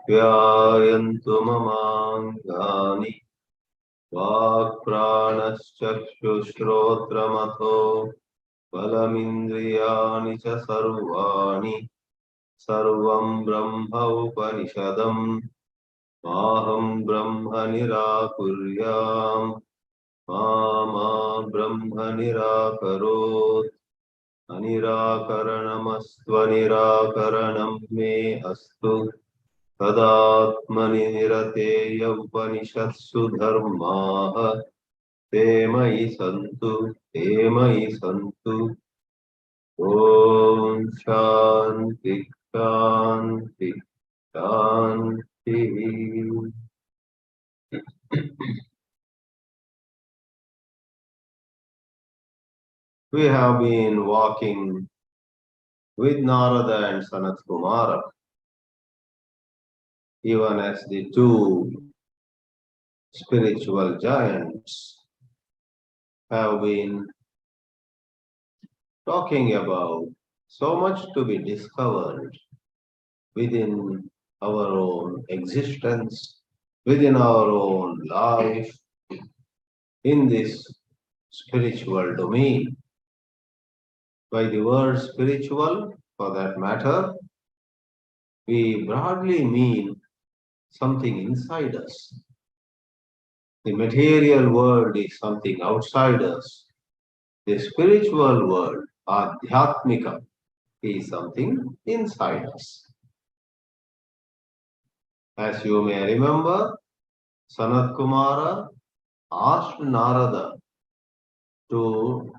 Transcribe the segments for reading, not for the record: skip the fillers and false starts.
ध्यायन्तु ममाङ्गानि वाक्प्राणश्चक्षुश्रोत्रमथो बलमिन्द्रियाणि च सर्वाणि सर्वं ब्रह्म उपनिषदम् माहं ब्रह्म निराकुर्याम् मा ब्रह्म निराकरोत् अनिराकरणमस्त्वनिराकरणं मे अस्तु तदात्मनि निरतेय उपनिषत्सु धर्माः ते मयि सन्तु ॐ शान्ति शान्ति शान्तिः। We have been walking with Nārada and Sanat-kumāra, even as the two spiritual giants have been talking about so much to be discovered within our own existence, within our own life, in this spiritual domain. By the word spiritual, for that matter, we broadly mean something inside us. The material world is something outside us. The spiritual world, Adhyatmika, is something inside us. As you may remember, Sanat-kumāra asked Nārada to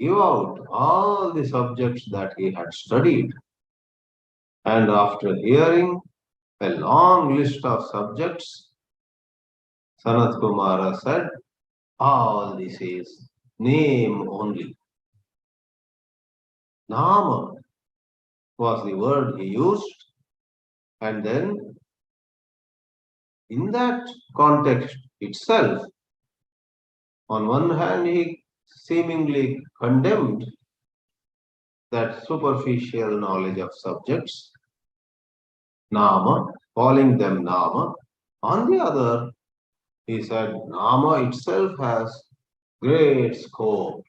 give out all the subjects that he had studied. And after hearing a long list of subjects, Sanat-kumāra said, all this is name only. Nama was the word he used, and then in that context itself, on one hand he seemingly condemned that superficial knowledge of subjects, Nama, calling them Nama. On the other, he said Nama itself has great scope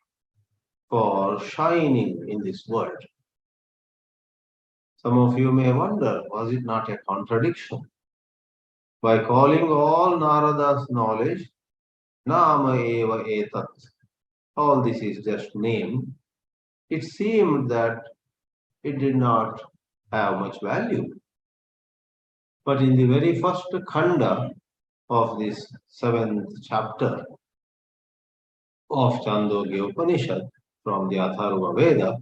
for shining in this world. Some of you may wonder, was it not a contradiction? By calling all Narada's knowledge, Nama eva etat, all this is just name, it seemed that it did not have much value. But in the very first khanda of this 7th chapter of Chāndogya Upanishad from the Atharva Veda,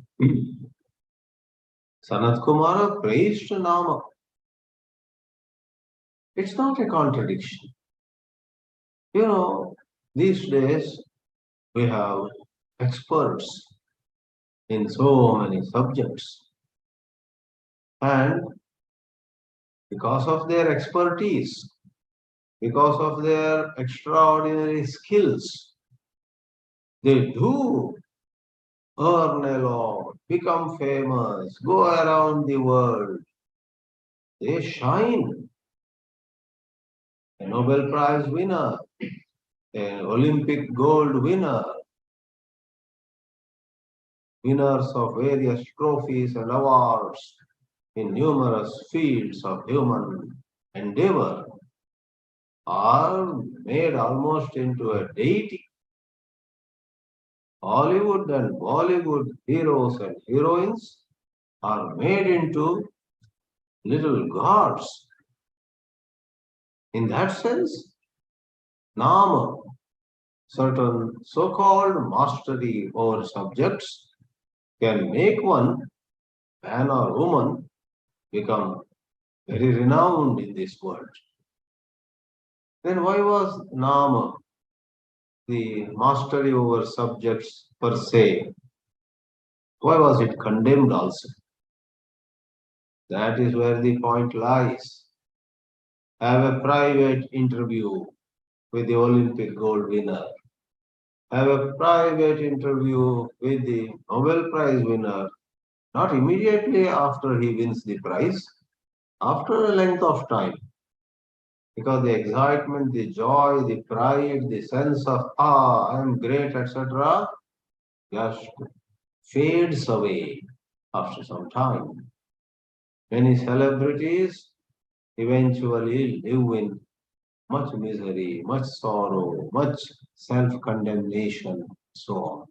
Sanat-kumāra praised Nama. It's not a contradiction. You know, these days we have experts in so many subjects, and because of their expertise, because of their extraordinary skills, they do earn a lot, become famous, go around the world. They shine. A Nobel Prize winner, an Olympic gold winner, winners of various trophies and awards in numerous fields of human endeavor are made almost into a deity. Hollywood and Bollywood heroes and heroines are made into little gods. In that sense, Nama, certain so-called mastery over subjects, can make one, man or woman, become very renowned in this world. Then why was Nama, the mastery over subjects per se, why was it condemned also? That is where the point lies. Have a private interview with the Olympic gold winner. Have a private interview with the Nobel Prize winner, not immediately after he wins the prize, after a length of time, because the excitement, the joy, the pride, the sense of, I am great, etc., just fades away after some time. Many celebrities eventually live in much misery, much sorrow, much self-condemnation, so on.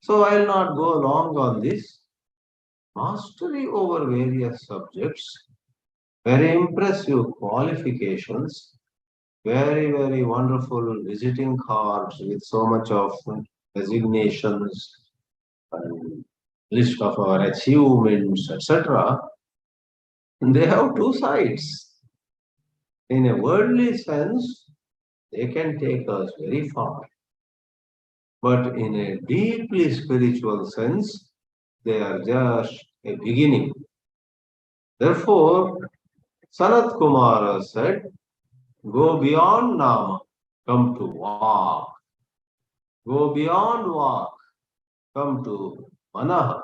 So I'll not go long on this. Mastery over various subjects, very impressive qualifications, very, very wonderful visiting cards with so much of designations and list of our achievements, etc. They have two sides. In a worldly sense, they can take us very far. But in a deeply spiritual sense, they are just a beginning. Therefore, Sanat-kumāra said, go beyond Nama, come to Vak. Go beyond Vak, come to Manaha.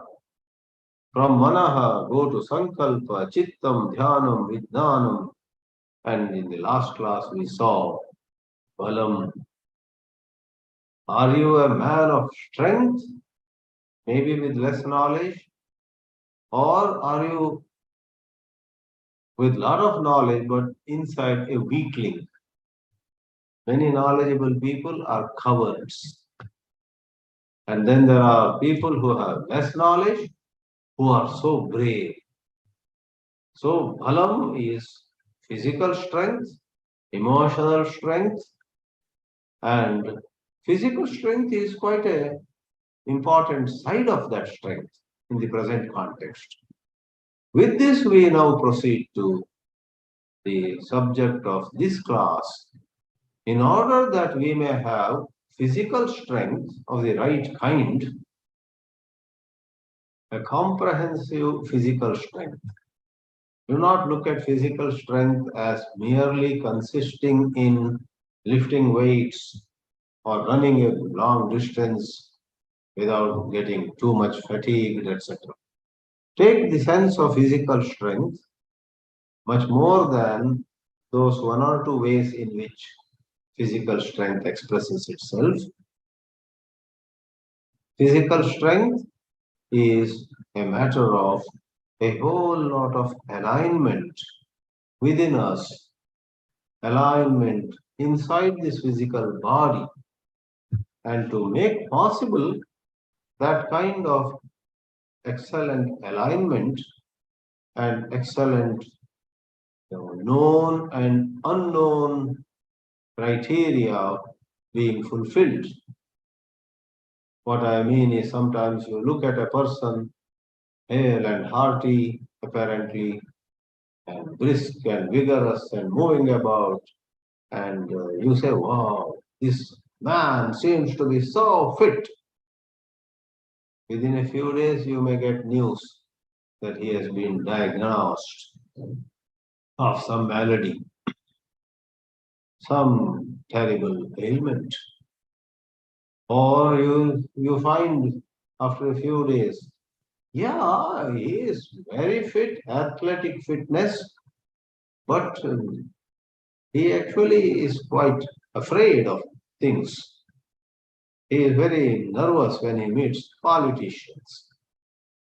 From Manaha, go to Sankalpa, Chittam, Dhyanam, Vijnanam. And in the last class, we saw Balam. Are you a man of strength, maybe with less knowledge? Or are you with lot of knowledge, but inside a weakling? Many knowledgeable people are cowards. And then there are people who have less knowledge, who are so brave. So Bhalam is physical strength, emotional strength, and physical strength is quite an important side of that strength in the present context. With this, we now proceed to the subject of this class. In order that we may have physical strength of the right kind, a comprehensive physical strength. Do not look at physical strength as merely consisting in lifting weights or running a long distance without getting too much fatigued, etc. Take the sense of physical strength much more than those one or two ways in which physical strength expresses itself. Physical strength is a matter of a whole lot of alignment within us, alignment inside this physical body, and to make possible that kind of excellent alignment and excellent known and unknown criteria being fulfilled. What I mean is sometimes you look at a person, hale and hearty, apparently, and brisk and vigorous and moving about, and you say, wow, this man seems to be so fit. Within a few days, you may get news that he has been diagnosed of some malady, some terrible ailment. Or you find after a few days, yeah, he is very fit, athletic fitness, but he actually is quite afraid of things. He is very nervous when he meets politicians,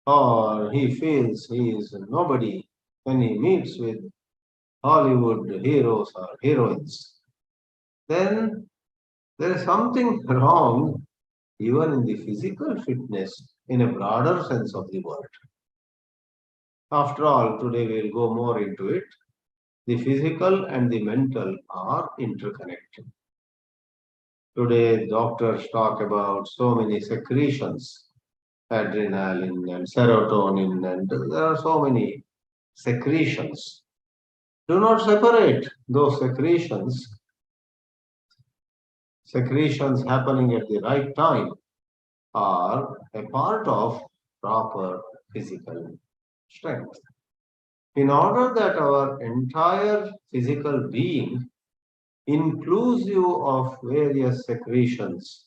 or he feels he is nobody when he meets with Hollywood heroes or heroines. Then there is something wrong even in the physical fitness in a broader sense of the word. After all, today we'll go more into it. The physical and the mental are interconnected. Today, doctors talk about so many secretions, adrenaline and serotonin, and there are so many secretions. Do not separate those secretions. Secretions happening at the right time are a part of proper physical strength. In order that our entire physical being, inclusive of various secretions,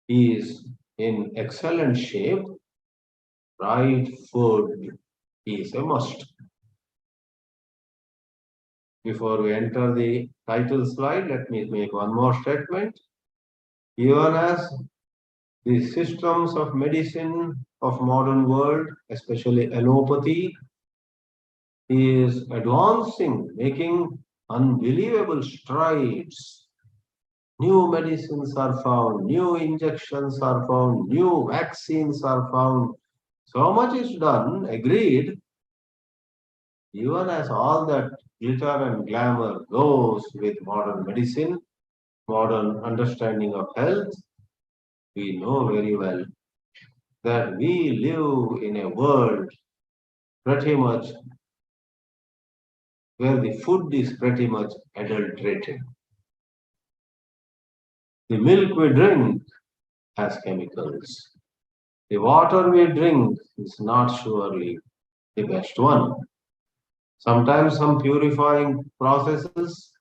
is in excellent shape, right food is a must. Before we enter the title slide, let me make one more statement. Even as the systems of medicine of modern world, especially allopathy, is advancing, making unbelievable strides. New medicines are found, new injections are found, new vaccines are found. So much is done, agreed. Even as all that glitter and glamour goes with modern medicine, modern understanding of health, we know very well that we live in a world pretty much where the food is pretty much adulterated. The milk we drink has chemicals. The water we drink is not surely the best one. Sometimes some purifying processes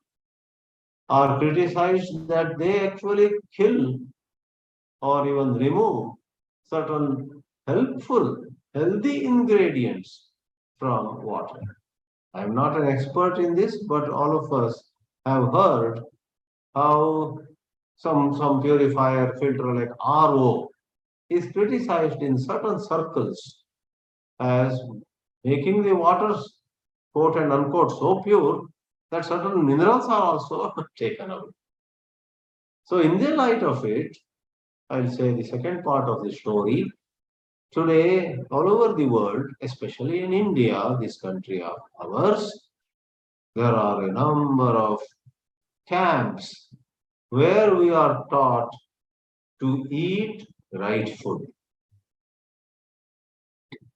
are criticized that they actually kill or even remove certain helpful, healthy ingredients from water. I am not an expert in this, but all of us have heard how some purifier filter like RO is criticized in certain circles as making the waters quote and unquote so pure that certain minerals are also taken away. So in the light of it, I'll say the second part of the story. Today, all over the world, especially in India, this country of ours, there are a number of camps where we are taught to eat right food.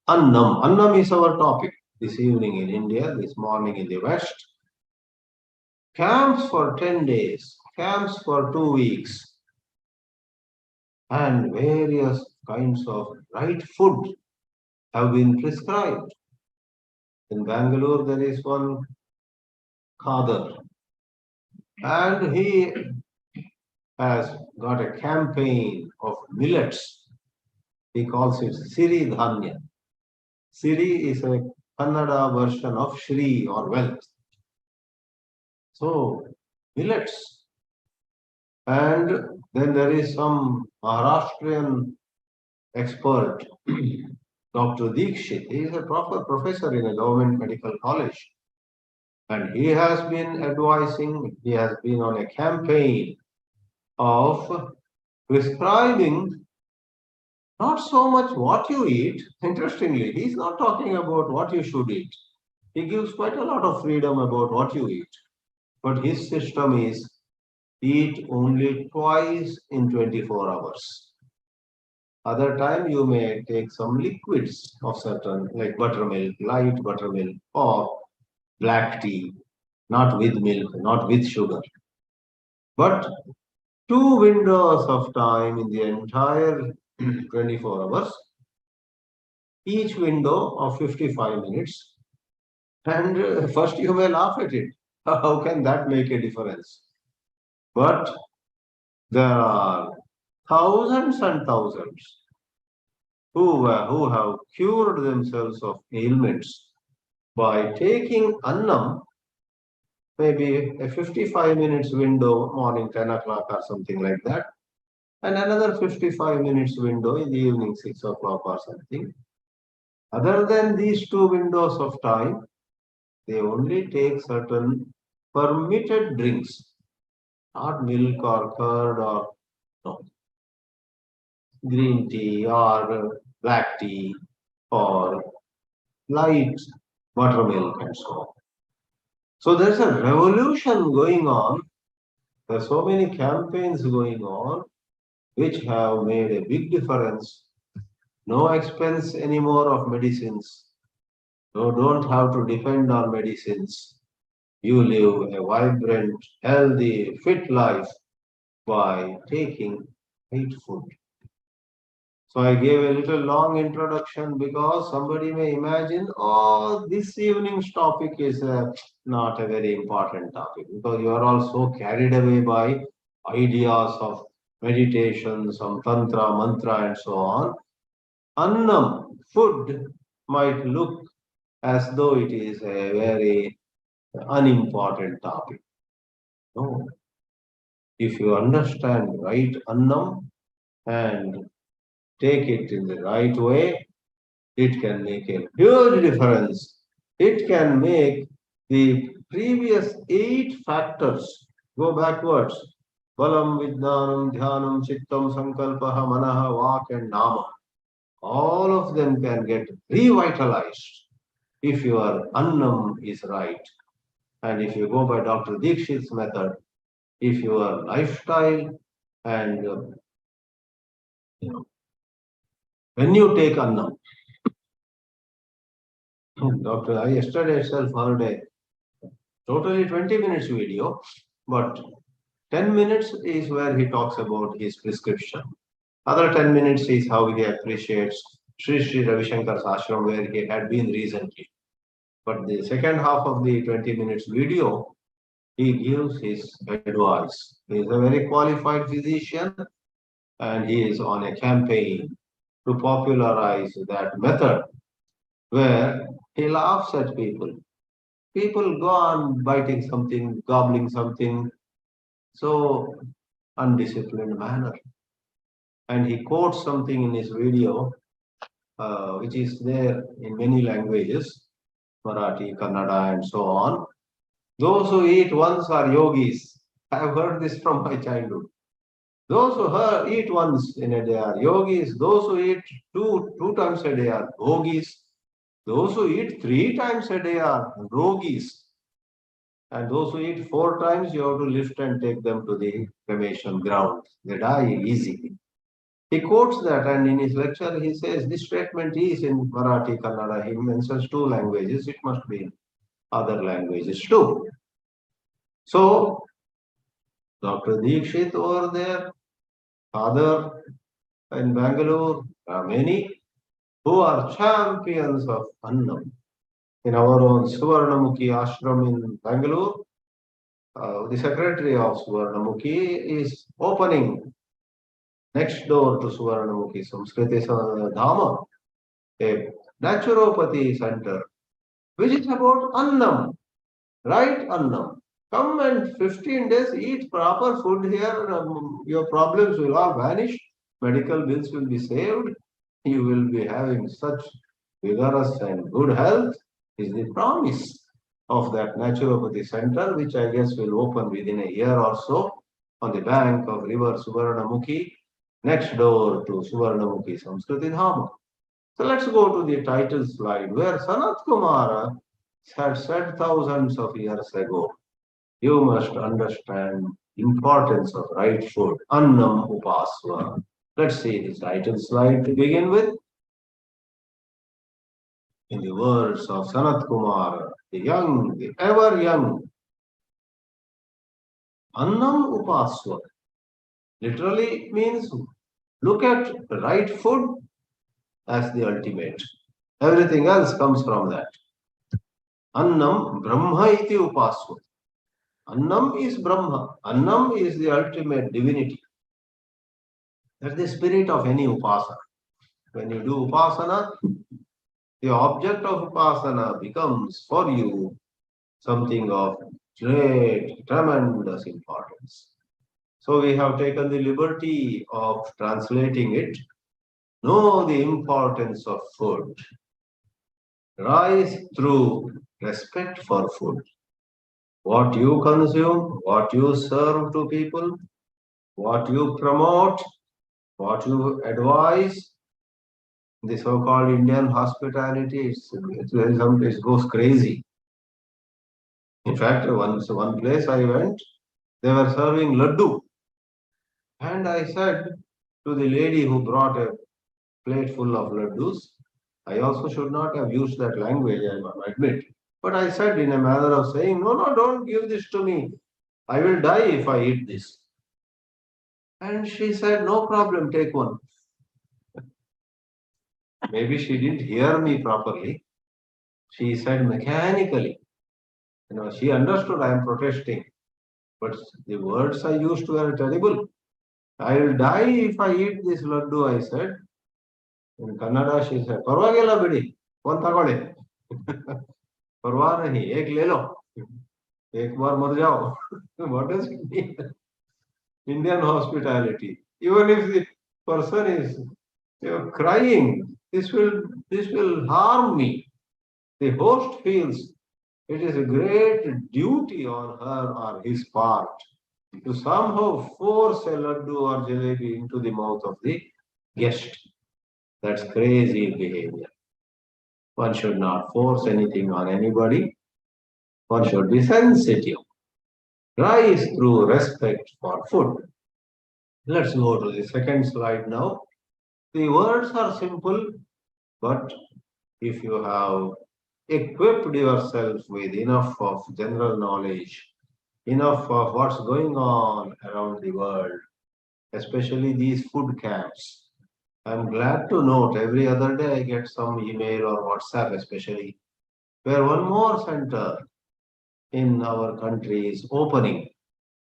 Annam. Annam is our topic this evening in India, this morning in the West. Camps for 10 days, camps for 2 weeks, and various kinds of right food have been prescribed. In Bangalore, there is one Khadar, and he has got a campaign of millets. He calls it Siri Dhanya. Siri is a Kannada version of Shri or wealth. So, millets. And then there is some Maharashtrian expert, Dr. Dikshit. He is a professor in a government medical college. And he has been advising, he has been on a campaign of prescribing not so much what you eat. Interestingly, he's not talking about what you should eat. He gives quite a lot of freedom about what you eat. But his system is eat only twice in 24 hours. Other time you may take some liquids of certain, like buttermilk, light buttermilk, or black tea, not with milk, not with sugar. But 2 windows of time in the entire 24 hours, each window of 55 minutes. And first you may laugh at it. How can that make a difference? But there are thousands and thousands who have cured themselves of ailments by taking annam, maybe a 55 minutes window, morning 10 o'clock or something like that, and another 55 minutes window in the evening 6 o'clock or something. Other than these 2 windows of time, they only take certain permitted drinks, not milk or curd or no, green tea or black tea or light buttermilk and so on. So there's a revolution going on. There are so many campaigns going on which have made a big difference. No expense anymore of medicines. You don't have to depend on medicines. You live a vibrant, healthy, fit life by taking right food. So I gave a little long introduction because somebody may imagine, oh, this evening's topic is not a very important topic because you are all so carried away by ideas of meditation, some tantra, mantra, and so on. Annam, food, might look as though it is a very unimportant topic. No. If you understand right Annam and take it in the right way, it can make a huge difference. It can make the previous 8 factors go backwards. Balam, Vijnanam, Dhyanam, Chittam, Sankalpaha, Manaha, Vak, and Nama. All of them can get revitalized if your Annam is right. And if you go by Dr. Dikshit's method, if your lifestyle and when you take Annam, Doctor, I yesterday itself heard a totally 20 minutes video, but 10 minutes is where he talks about his prescription. Other 10 minutes is how he appreciates Sri Ravi Shankar's ashram where he had been recently. But the second half of the 20 minutes video, he gives his advice. He is a very qualified physician and he is on a campaign to popularize that method where he laughs at people. People go on biting something, gobbling something, so undisciplined manner. And he quotes something in his video, which is there in many languages, Marathi, Kannada, and so on. Those who eat once are yogis. I have heard this from my childhood. Those who eat once in a day are yogis. Those who eat two times a day are bhogis. Those who eat 3 times a day are rogis. And those who eat 4 times, you have to lift and take them to the cremation ground. They die easily. He quotes that, and in his lecture, he says this statement is in Marathi, Kannada. He mentions 2 languages. It must be in other languages too. So, Dr. Dikshit over there, father in Bangalore, there are many who are champions of Annam. In our own Suvarnamukhi ashram in Bangalore, the secretary of Suvarnamukhi is opening next door to Suvarnamukhi Samskriti Dhama, a naturopathy center, which is about Annam, right Annam. Come and 15 days, eat proper food here, your problems will all vanish, medical bills will be saved, you will be having such vigorous and good health, is the promise of that naturopathy center, which I guess will open within a year or so on the bank of river Suvarnamukhi, next door to Suvarnamukhi Samskriti Dhama. So let's go to the title slide where Sanat-kumāra had said thousands of years ago, you must understand importance of right food, Annam Upasva. Let's see the title slide to begin with. In the words of Sanat-kumāra, the young, the ever young, Annam Upasva literally means look at right food as the ultimate. Everything else comes from that. Annam Brahma iti Upasva. Annam is Brahma. Annam is the ultimate divinity. That's the spirit of any upasana. When you do upasana, the object of upasana becomes for you something of great, tremendous importance. So we have taken the liberty of translating it. Know the importance of food. Rise through respect for food. What you consume, what you serve to people, what you promote, what you advise, the so-called Indian hospitality, it goes crazy. In fact, one place I went, they were serving laddu. And I said to the lady who brought a plate full of laddus, I also should not have used that language, I admit. But I said in a manner of saying, no, don't give this to me. I will die if I eat this. And she said, no problem, take one. Maybe she didn't hear me properly. She said mechanically. She understood I am protesting. But the words I used were terrible. I will die if I eat this laddu, I said. In Kannada, she said, "Parvagilla bidi, one tagole." Parwa nahi, ek le lo. Ek bar mar jao. What does it mean? Indian hospitality. Even if the person is crying, this will harm me. The host feels it is a great duty on her or his part to somehow force a laddu or jalebi into the mouth of the guest. That's crazy behavior. One should not force anything on anybody. One should be sensitive. Rise through respect for food. Let's go to the second slide now. The words are simple, but if you have equipped yourself with enough of general knowledge, enough of what's going on around the world, especially these food camps. I'm glad to note every other day I get some email or WhatsApp, especially, where one more center in our country is opening,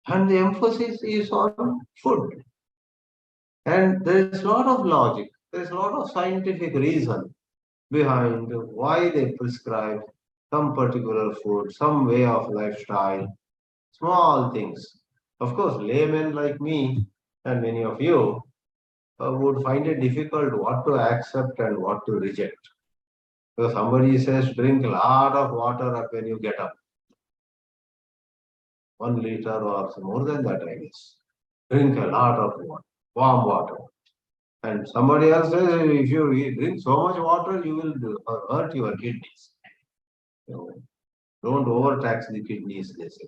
and the emphasis is on food. And there is a lot of logic, there is a lot of scientific reason behind why they prescribe some particular food, some way of lifestyle, small things. Of course, laymen like me and many of you would find it difficult what to accept and what to reject. Because somebody says drink a lot of water up when you get up, 1 liter or more than that, I guess. Drink a lot of water, warm water. And somebody else says if you drink so much water, you will hurt your kidneys. You know, don't overtax the kidneys, they say.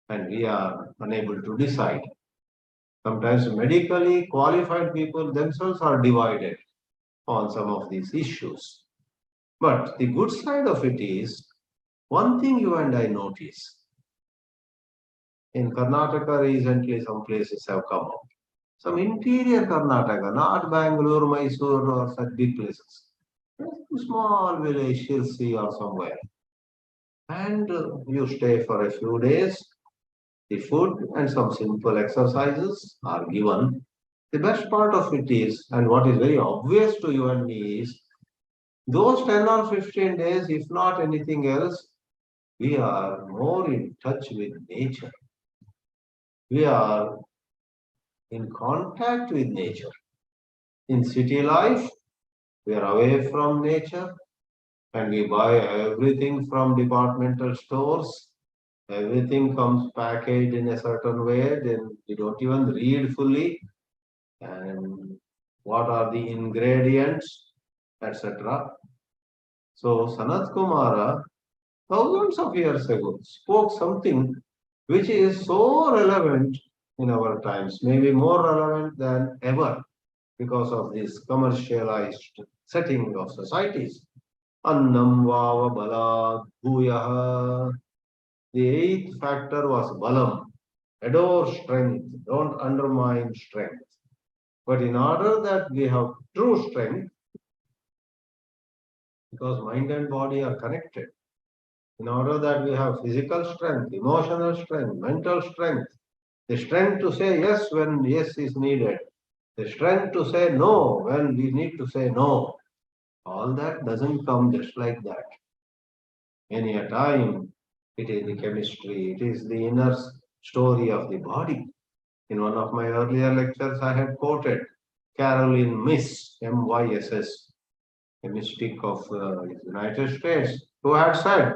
And we are unable to decide. Sometimes medically qualified people themselves are divided on some of these issues. But the good side of it is, one thing you and I notice. In Karnataka recently some places have come up. Some interior Karnataka, not Bangalore, Mysore or such big places. Small village, Shirsi or somewhere. And you stay for a few days. The food and some simple exercises are given. The best part of it is, and what is very obvious to you and me is, those 10 or 15 days, if not anything else, we are more in touch with nature. We are in contact with nature. In city life, we are away from nature and we buy everything from departmental stores. Everything comes packaged in a certain way, then we don't even read fully. And what are the ingredients, etc. So Sanat-kumāra, thousands of years ago, spoke something which is so relevant in our times, maybe more relevant than ever because of this commercialized setting of societies. Annam vava bala bhuyaha. The eighth factor was balam. Adore strength, don't undermine strength. But in order that we have true strength, because mind and body are connected, in order that we have physical strength, emotional strength, mental strength, the strength to say yes when yes is needed, the strength to say no when we need to say no, all that doesn't come just like that. Many a time, it is the chemistry, it is the inner story of the body. In one of my earlier lectures, I had quoted Caroline Myss, M-Y-S-S, a mystic of the United States, who had said,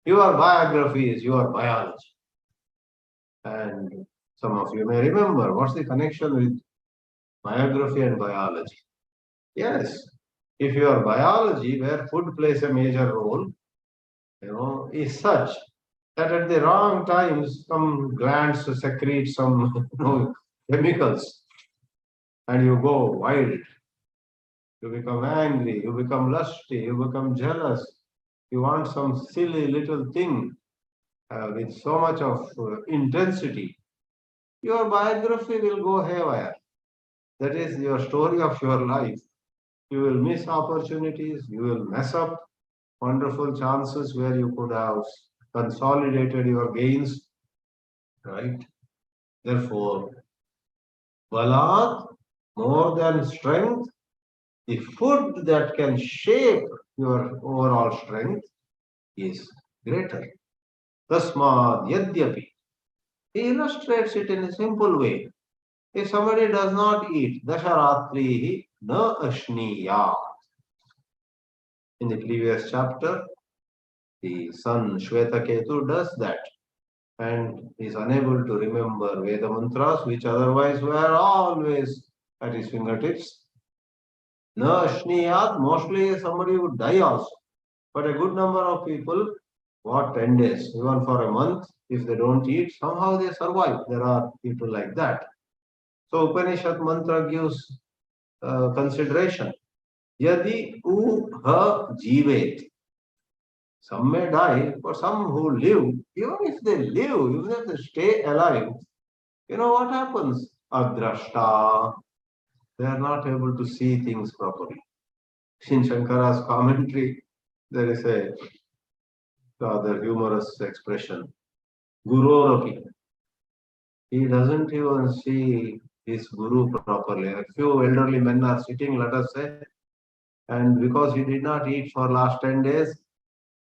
your biography is your biology. And some of you may remember, what's the connection with biography and biology? Yes, if your biology, where food plays a major role, is such that at the wrong times some glands secrete some chemicals and you go wild. You become angry, you become lusty, you become jealous. You want some silly little thing with so much of intensity. Your biography will go haywire. That is your story of your life. You will miss opportunities, you will mess up wonderful chances where you could have consolidated your gains, right? Therefore, balat, more than strength, the food that can shape your overall strength is greater. Tasmad yadyapi. He illustrates it in a simple way. If somebody does not eat, Dasharatrihi na ashniya. In the previous chapter, the son Shvetaketu does that and is unable to remember Veda mantras, which otherwise were always at his fingertips. Na ashniyat, mostly somebody would die also. But a good number of people, what, 10 days, even for a month, if they don't eat, somehow they survive. There are people like that. So Upanishad mantra gives consideration. Yadi u ha jivet. Some may die, but some who live, even if they live, even if they stay alive, you know what happens? Adrashta. They are not able to see things properly. In Shankara's commentary, there is a rather humorous expression. Guru. He doesn't even see his guru properly. A few elderly men are sitting, let us say, and because he did not eat for last 10 days,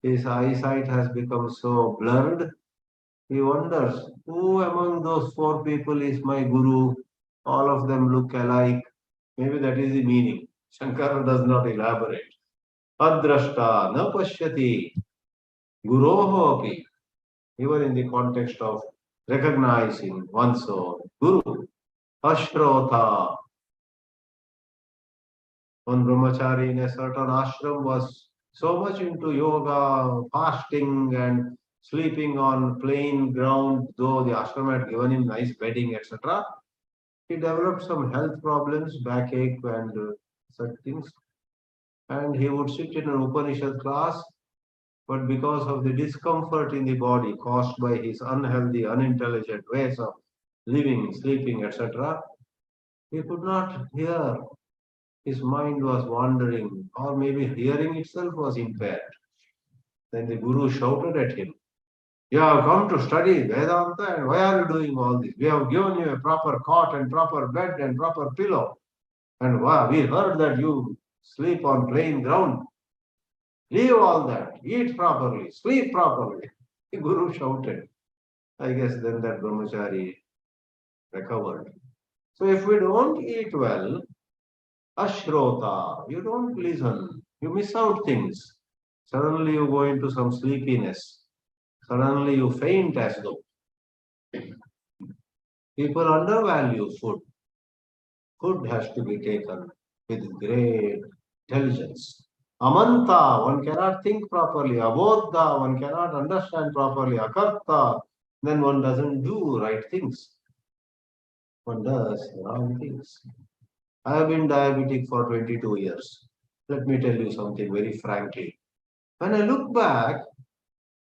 his eyesight has become so blurred. He wonders, who among those four people is my guru? All of them look alike. Maybe that is the meaning. Shankara does not elaborate. Adrashta na pashyati guroho api. Even in the context of recognizing one's own guru. Ashrota. One brahmachari in a certain ashram was so much into yoga, fasting, and sleeping on plain ground, though the ashram had given him nice bedding, etc. He developed some health problems, backache, and such things. And he would sit in an Upanishad class, but because of the discomfort in the body caused by his unhealthy, unintelligent ways of living, sleeping, etc., he could not hear. His mind was wandering, or maybe hearing itself was impaired. Then the Guru shouted at him, "You have come to study Vedanta, and why are you doing all this? We have given you a proper cot and proper bed and proper pillow. And we heard that you sleep on plain ground. Leave all that. Eat properly. Sleep properly." The Guru shouted. I guess then that brahmachari recovered. So if we don't eat well, ashrota, you don't listen. You miss out things. Suddenly you go into some sleepiness. Suddenly you faint as though. People undervalue food. Food has to be taken with great intelligence. Amanta, one cannot think properly. Abodha, one cannot understand properly. Akarta, then one doesn't do right things. One does wrong things. I have been diabetic for 22 years. Let me tell you something very frankly. When I look back,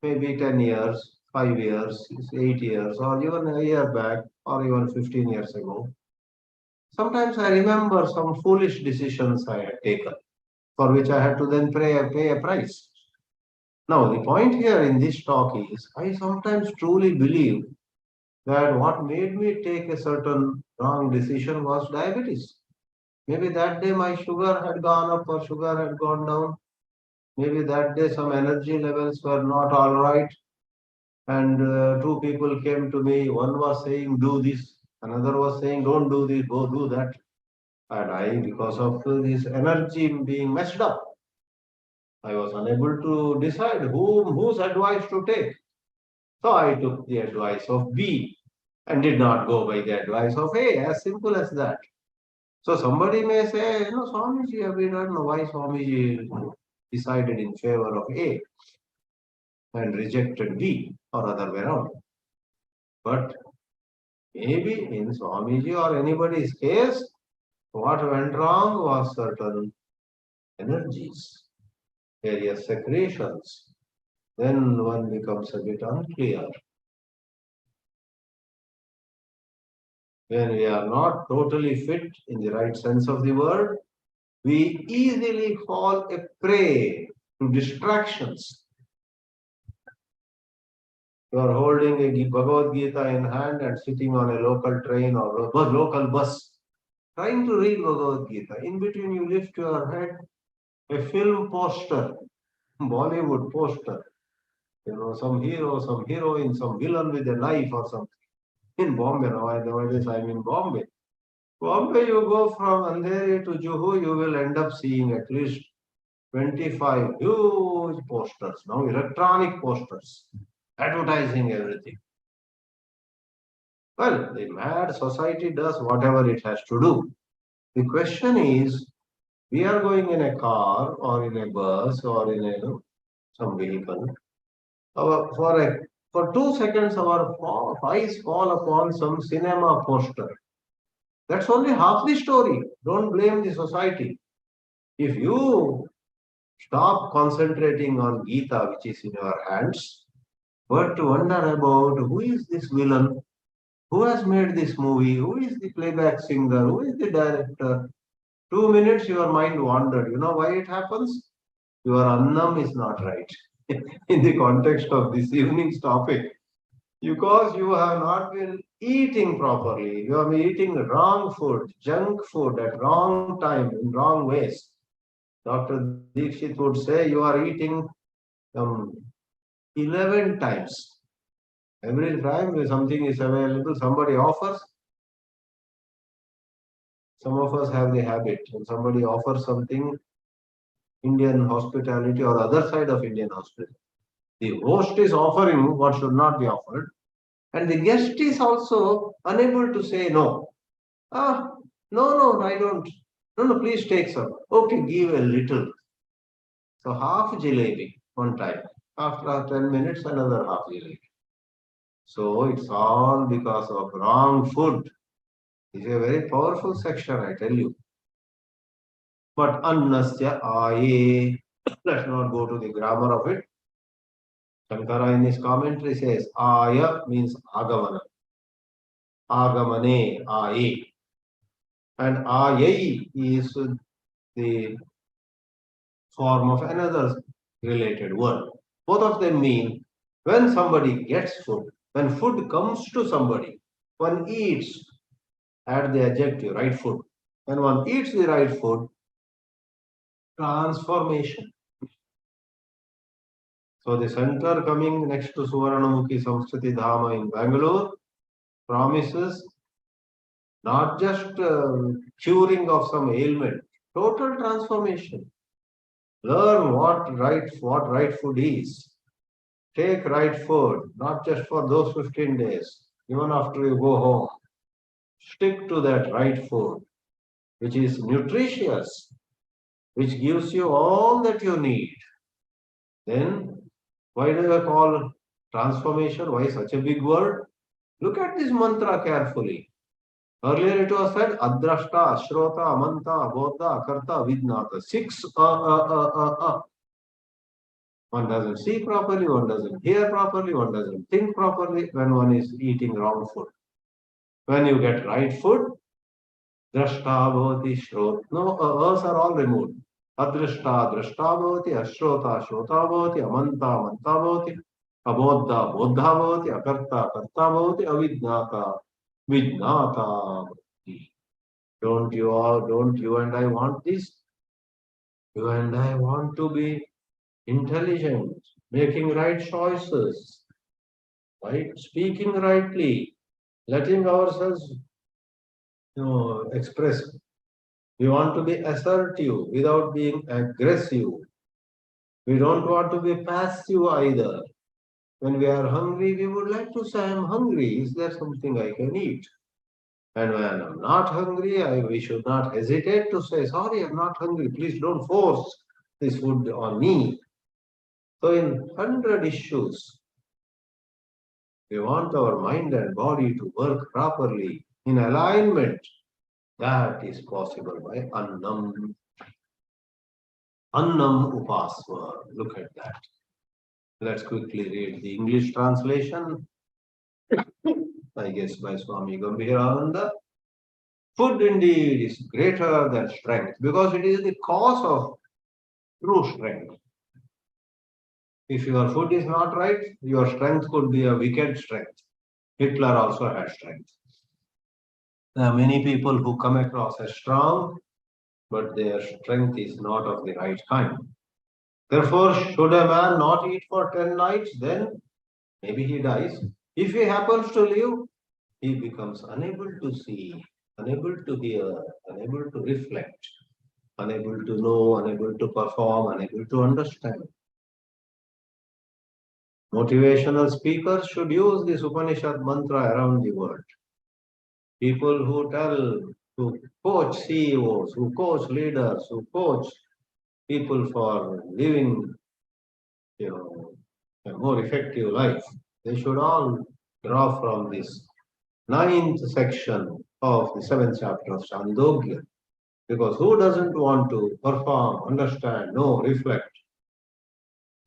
maybe 10 years, 5 years, 8 years, or even a year back, or even 15 years ago, sometimes I remember some foolish decisions I had taken, for which I had to then pay a price. Now, the point here in this talk is I sometimes truly believe that what made me take a certain wrong decision was diabetes. Maybe that day my sugar had gone up or sugar had gone down. Maybe that day some energy levels were not all right. And two people came to me. One was saying, do this. Another was saying, don't do this, go do that. And I, because of this energy being messed up, I was unable to decide whose advice to take. So I took the advice of B and did not go by the advice of A, as simple as that. So somebody may say, Swamiji, we don't know why Swamiji decided in favor of A and rejected B or other way around. But maybe in Swamiji or anybody's case, what went wrong was certain energies, various secretions. Then one becomes a bit unclear. When we are not totally fit in the right sense of the word, we easily fall a prey to distractions. You are holding a Bhagavad Gita in hand and sitting on a local train or local bus, trying to read Bhagavad Gita. In between, you lift your head, a film poster, Bollywood poster, some hero, some heroine, some villain with a knife or something. In Bombay, nowadays I'm in Bombay. Bombay, you go from Andheri to Juhu, you will end up seeing at least 25 huge posters, now electronic posters, advertising everything. Well, the mad society does whatever it has to do. The question is, we are going in a car or in a bus or in some vehicle. For 2 seconds, our eyes fall upon some cinema poster. That's only half the story. Don't blame the society. If you stop concentrating on Gita, which is in your hands, but to wonder about who is this villain, who has made this movie, who is the playback singer, who is the director. 2 minutes, your mind wandered. You know why it happens? Your annam is not right in the context of this evening's topic. Because you have not been eating properly. You have been eating wrong food, junk food at wrong time, in wrong ways. Dr. Dikshit would say you are eating 11 times. Every time when something is available, somebody offers. Some of us have the habit. When somebody offers something, Indian hospitality or other side of Indian hospitality, the host is offering what should not be offered, and the guest is also unable to say no. Ah, no, I don't. No, please take some. Okay, give a little. So half jalebi one time. After 10 minutes, another half jalebi. So it's all because of wrong food. It's a very powerful section, I tell you. But annasya aye. Let's not go to the grammar of it. Shankara in his commentary says aya means agamana. Agamane aye. And aye is the form of another related word. Both of them mean when somebody gets food, when food comes to somebody, one eats, add the adjective, right food. When one eats the right food, transformation. So the center coming next to Suvarnamukhi Samskriti Dhama in Bangalore promises not just curing of some ailment, total transformation. Learn what right food is. Take right food, not just for those 15 days, even after you go home. Stick to that right food, which is nutritious, which gives you all that you need. Then, why do I call transformation? Why such a big word? Look at this mantra carefully. Earlier it was said Adrashta, Ashrota, Amanta, Abodha, Akarta, Vidnata. 6 One doesn't see properly, one doesn't hear properly, one doesn't think properly when one is eating wrong food. When you get right food, drashta bhavati shrot. No, us are all removed. Adrashta, drashta bhavati, ashrota, shrota bhavati, amanta, manta bhavati, abodha, bodha bhavati, akarta, karta bhavati, avidnata, vidnata bhavati. Don't you and I want this? You and I want to be intelligent, making right choices, right? Speaking rightly, letting ourselves express. We want to be assertive without being aggressive. We don't want to be passive either. When we are hungry, we would like to say, I'm hungry. Is there something I can eat? And when I'm not hungry, we should not hesitate to say, sorry, I'm not hungry. Please don't force this food on me. So in 100 issues, we want our mind and body to work properly in alignment. That is possible by Annam. Annam Upasva. Look at that. Let's quickly read the English translation. I guess by Swami Gambhirananda. Food indeed is greater than strength because it is the cause of true strength. If your food is not right, your strength could be a wicked strength. Hitler also had strength. There are many people who come across as strong, but their strength is not of the right kind. Therefore, should a man not eat for 10 nights, then maybe he dies. If he happens to live, he becomes unable to see, unable to hear, unable to reflect, unable to know, unable to perform, unable to understand. Motivational speakers should use this Upanishad mantra around the world. People who coach CEOs, who coach leaders, who coach people for living, a more effective life, they should all draw from this ninth section of the seventh chapter of Chāndogya. Because who doesn't want to perform, understand, know, reflect?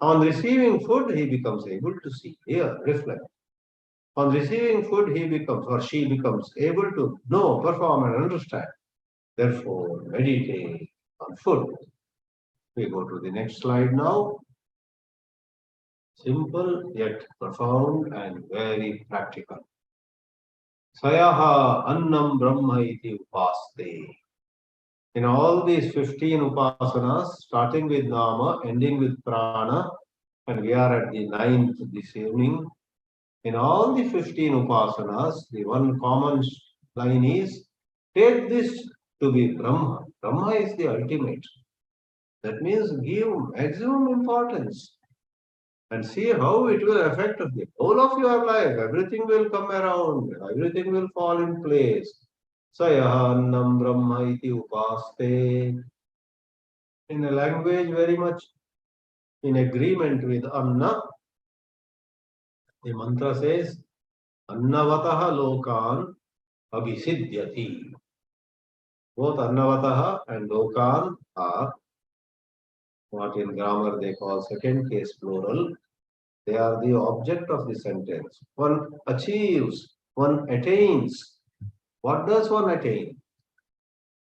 On receiving food, he becomes able to see, hear, reflect. On receiving food, he becomes or she becomes able to know, perform, and understand. Therefore, meditate on food. We go to the next slide now. Simple yet profound and very practical. Sayaha annam brahma iti upaste. In all these 15 upasanas, starting with nama, ending with prana, and we are at the 9th this evening. In all the 15 upasanas, the one common line is, take this to be Brahma. Brahma is the ultimate. That means give maximum importance and see how it will affect the whole of your life. Everything will come around, everything will fall in place. Sayahannam Brahma iti upaste. In a language very much in agreement with Anna, the mantra says, Annavataha lokan abhisidhyati. Both Annavataha and lokan are what in grammar they call second case plural. They are the object of the sentence. One achieves, one attains. What does one attain?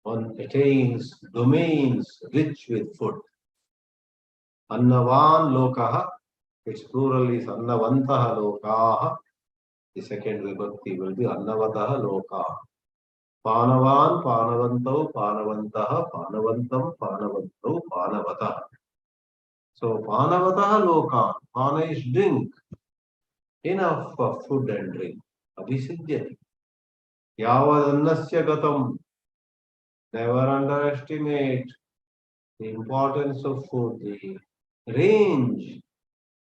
One attains domains rich with food. Annavan lokaha, its plural is annavantaha lokaha. The second vibhakti will be annavataha lokaha. Panavan, panavantau, panavantaha, panavantam, panavantau, panavataha. So, panavataha lokan, pana is drink. Enough of food and drink. Abhisidhyati. Yavadannasya gatam. Never underestimate the importance of food, the range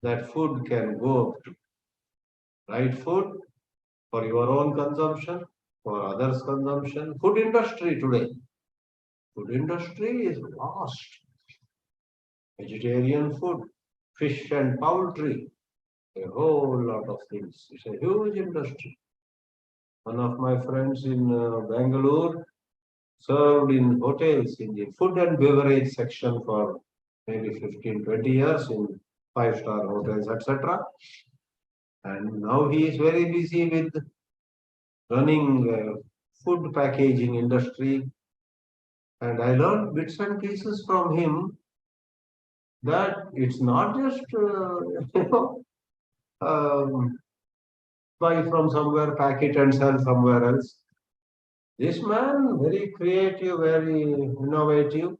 that food can go up to. Right food for your own consumption, for others' consumption. Food industry today. Food industry is vast. Vegetarian food, fish and poultry, a whole lot of things. It's a huge industry. One of my friends in Bangalore served in hotels in the food and beverage section for maybe 15, 20 years in five-star hotels, etc. And now he is very busy with running food packaging industry. And I learned bits and pieces from him that it's not just, buy from somewhere, pack it and sell somewhere else. This man, very creative, very innovative,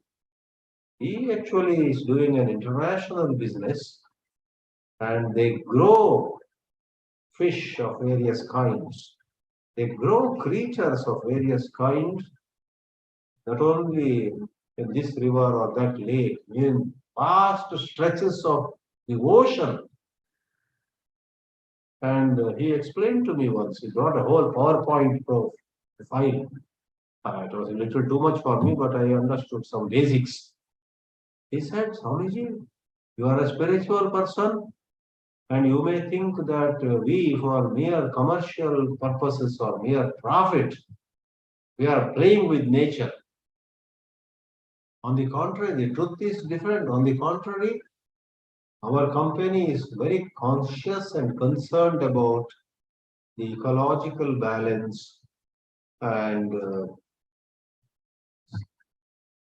he actually is doing an international business and they grow fish of various kinds. They grow creatures of various kinds, not only in this river or that lake, in vast stretches of the ocean. And he explained to me once, he brought a whole PowerPoint file. It was a little too much for me, but I understood some basics. He said, Swamiji, you are a spiritual person, and you may think that we, for mere commercial purposes or mere profit, we are playing with nature. On the contrary, the truth is different. On the contrary, our company is very conscious and concerned about the ecological balance and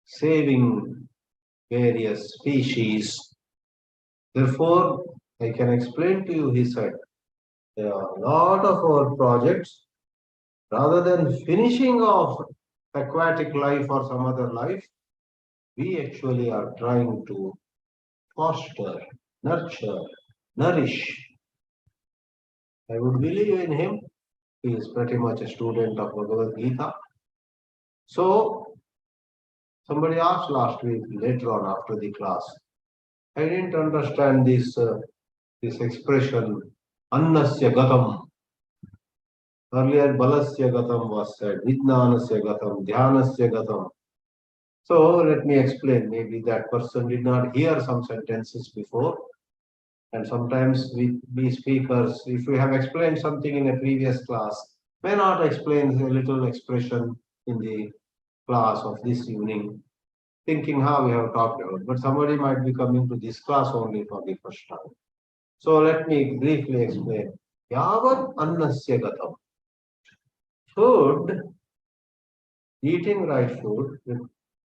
saving various species. Therefore, I can explain to you, he said, there are a lot of our projects Rather than finishing off aquatic life or some other life, we actually are trying to foster, nurture, nourish. I would believe in him. He is pretty much a student of Bhagavad Gita. So, somebody asked last week, later on after the class, I didn't understand this expression, annasya gatam. Earlier, balasya gatam was said, vijnanasya gatam, dhyanasya gatam. So, let me explain. Maybe that person did not hear some sentences before. And sometimes we speakers, if we have explained something in a previous class, may not explain a little expression in the class of this evening, thinking how we have talked about. But somebody might be coming to this class only for the first time. So let me briefly explain. Yavat annasya gatam. Food, eating right food,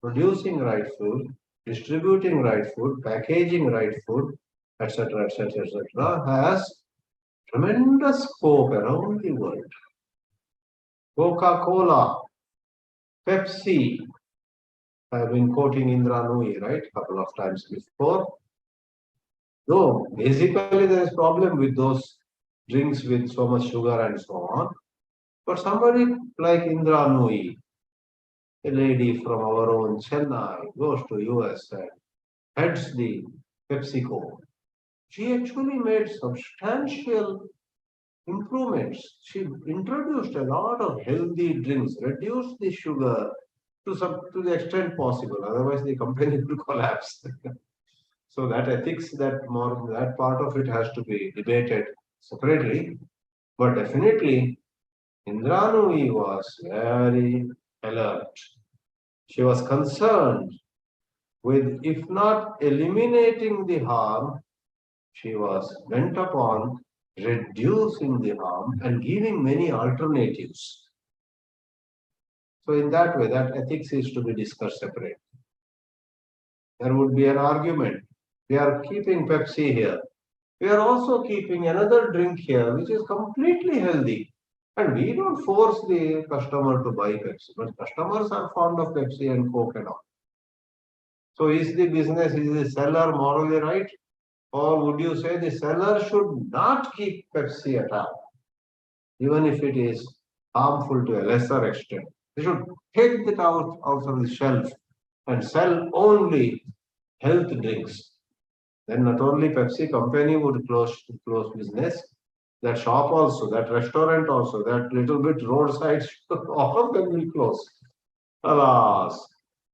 producing right food, distributing right food, packaging right food, etc., etc., etc., has tremendous scope around the world. Coca-Cola, Pepsi, I've been quoting Indra Nooyi, right, a couple of times before. Though basically there is problem with those drinks with so much sugar and so on. But somebody like Indra Nooyi, a lady from our own Chennai, goes to US and heads the PepsiCo. She actually made substantial improvements. She introduced a lot of healthy drinks, reduced the sugar to the extent possible. Otherwise, the company will collapse. So that ethics, that part of it has to be debated separately. But definitely, Indra Nooyi was very alert. She was concerned with, if not eliminating the harm, she was bent upon reducing the harm and giving many alternatives. So in that way, that ethics is to be discussed separately. There would be an argument. We are keeping Pepsi here. We are also keeping another drink here, which is completely healthy. And we don't force the customer to buy Pepsi, but customers are fond of Pepsi and Coke and all. So is the business, is the seller morally right? Or would you say the seller should not keep Pepsi at all, even if it is harmful to a lesser extent? They should take it out of the shelf and sell only health drinks. Then not only Pepsi company would close business, that shop also, that restaurant also, that little bit roadside, all of them will close. Alas.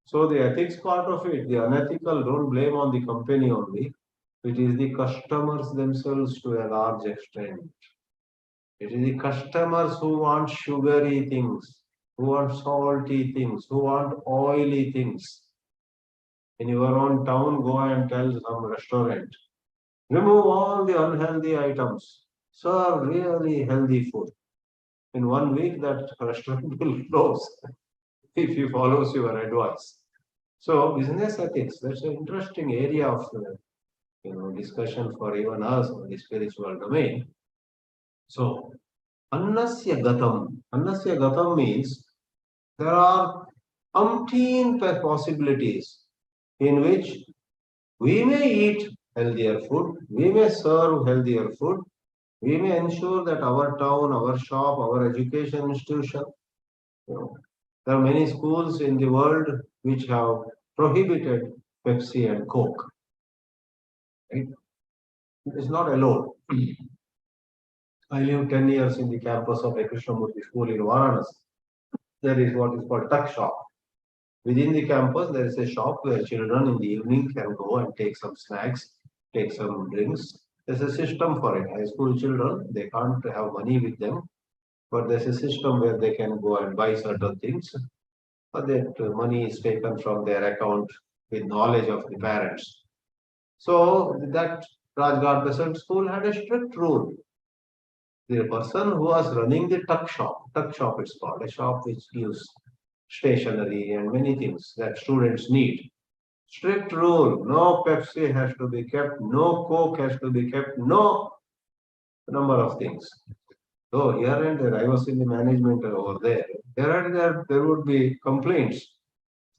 So the ethics part of it, the unethical, don't blame on the company only. It is the customers themselves to a large extent. It is the customers who want sugary things, who want salty things, who want oily things. In your own town, go and tell some restaurant, remove all the unhealthy items, serve really healthy food. In 1 week, that restaurant will close if he follows your advice. So, business ethics, that's an interesting area of discussion for even us in the spiritual domain. So, annasya gatam means there are umpteen possibilities in which we may eat healthier food, we may serve healthier food, we may ensure that our town, our shop, our education institution, there are many schools in the world which have prohibited Pepsi and Coke. Right? It is not allowed. I lived 10 years in the campus of a Krishnamurti school in Varanasi. There is what is called tuck shop. Within the campus, there is a shop where children in the evening can go and take some snacks, take some drinks. There's a system for it. High school children, they can't have money with them, but there's a system where they can go and buy certain things. But that money is taken from their account with knowledge of the parents. So that Rajghat Peasant School had a strict rule. The person who was running the tuck shop it's called, a shop which gives stationery and many things that students need. Strict rule, no Pepsi has to be kept, no Coke has to be kept, no number of things. So here and there, I was in the management over there. Here and there would be complaints.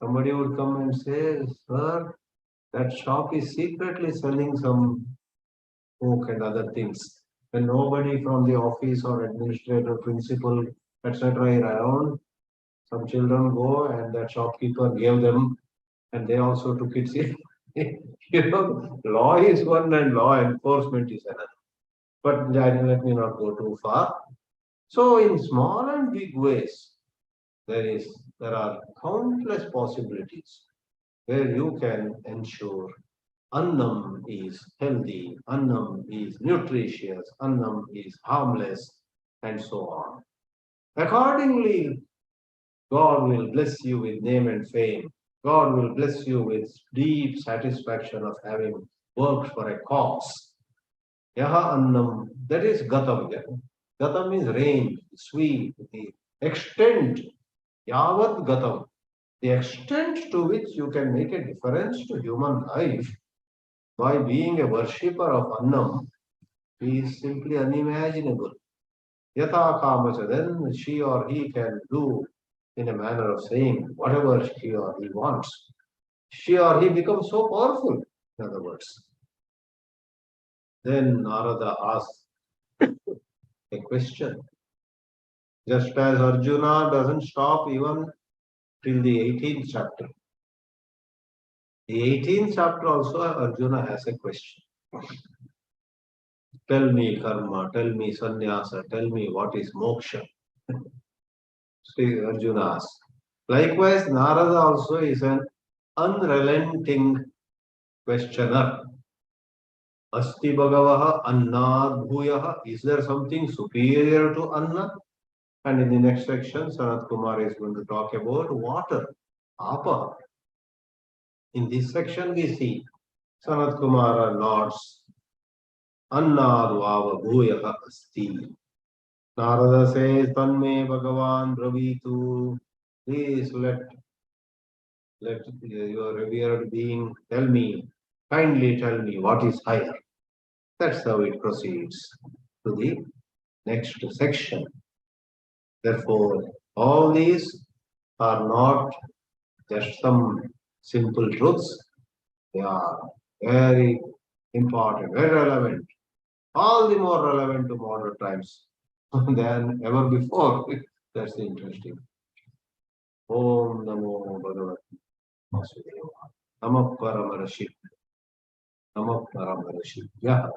Somebody would come and say, "Sir, that shop is secretly selling some coke and other things." When nobody from the office or administrator, principal, etc. is around, some children go and that shopkeeper gave them, and they also took it seriously. Law is one and law enforcement is another. But let me not go too far. So in small and big ways, there are countless possibilities where you can ensure annam is healthy, annam is nutritious, annam is harmless, and so on. Accordingly, God will bless you with name and fame. God will bless you with deep satisfaction of having worked for a cause. Yaha annam, that is gatam. Gatam is range, sweep, the extent, yavat gatam. The extent to which you can make a difference to human life by being a worshipper of annam is simply unimaginable. Yatha kamacha, then she or he can do in a manner of saying whatever she or he wants. She or he becomes so powerful, in other words. Then Narada asks a question. Just as Arjuna doesn't stop even till the 18th chapter. The 18th chapter also Arjuna has a question. Tell me karma, tell me sannyasa, tell me what is moksha. Sri Arjuna asks. Likewise, Narada also is an unrelenting questioner. Asti Bhagavaha Annad Bhuyaha. Is there something superior to Anna? And in the next section, Sanat-kumāra is going to talk about water, Apa. In this section, we see Sanat-kumāra nods Annad Vava Bhuyaha Asti. Narada says, Tanme Bhagavan Bravitu. Please let your revered being tell me, kindly tell me what is higher. That's how it proceeds to the next section. Therefore, all these are not just some simple truths. They are very important, very relevant, all the more relevant to modern times than ever before. That's interesting. Om Namo Bhagavate Vasudevaya. Namah Paramarashi. Namah Paramarashi. Yeah.